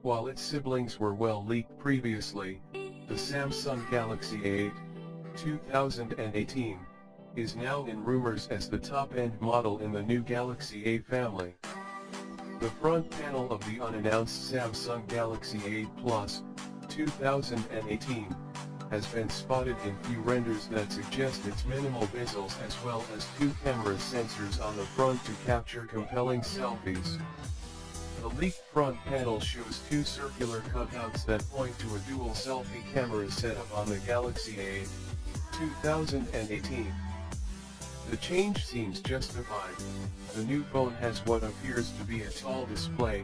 While its siblings were well leaked previously, the Samsung Galaxy A8 2018 is now in rumors as the top-end model in the new Galaxy A family. The front panel of the unannounced Samsung Galaxy A8 Plus 2018 has been spotted in few renders that suggest its minimal bezels as well as two camera sensors on the front to capture compelling selfies. The leaked front panel shows two circular cutouts that point to a dual selfie camera setup on the Galaxy A8 2018. The change seems justified. The new phone has what appears to be a tall display,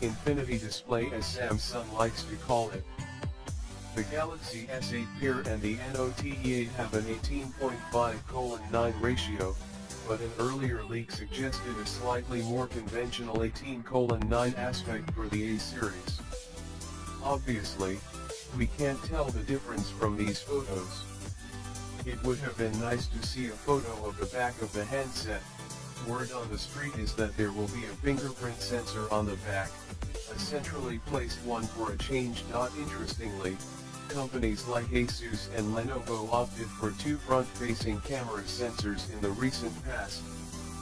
infinity display as Samsung likes to call it. The Galaxy S8 Peer and the Note E8 have an 18.5:9 ratio, but an earlier leak suggested a slightly more conventional 18:9 aspect for the A series. Obviously, we can't tell the difference from these photos. It would have been nice to see a photo of the back of the handset. Word on the street is that there will be a fingerprint sensor on the back, a centrally placed one for a change. Interestingly, companies like Asus and Lenovo opted for two front-facing camera sensors in the recent past,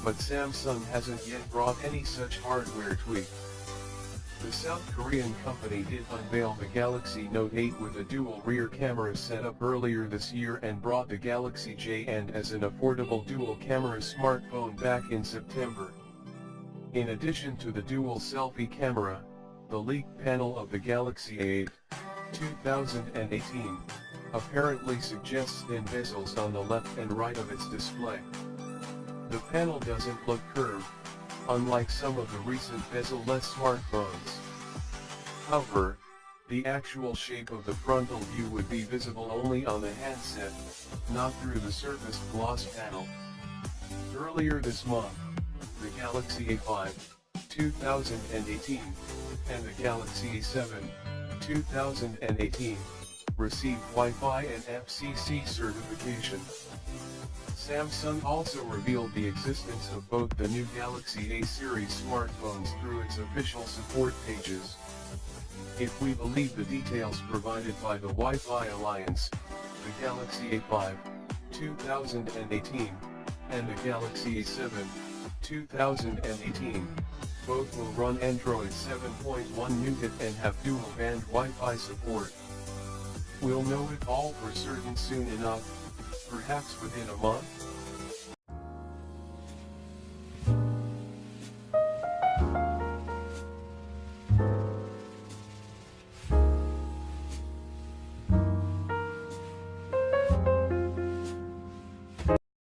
but Samsung hasn't yet brought any such hardware tweak. The South Korean company did unveil the Galaxy Note 8 with a dual rear camera setup earlier this year and brought the Galaxy J and as an affordable dual camera smartphone back in September. In addition to the dual selfie camera, the leaked panel of the Galaxy A8 2018 apparently suggests thin bezels on the left and right of its display. The panel doesn't look curved, unlike some of the recent bezel-less smartphones. However, the actual shape of the frontal view would be visible only on the handset, not through the surfaced gloss panel. Earlier this month, the Galaxy A5 2018 and the Galaxy A7 2018 received Wi-Fi and FCC certification. Samsung also revealed the existence of both the new Galaxy A series smartphones through its official support pages. If we believe the details provided by the Wi-Fi Alliance, the Galaxy A5 2018 and the Galaxy A7 2018 both will run Android 7.1 Nougat and have dual-band Wi-Fi support. We'll know it all for certain soon enough, perhaps within a month.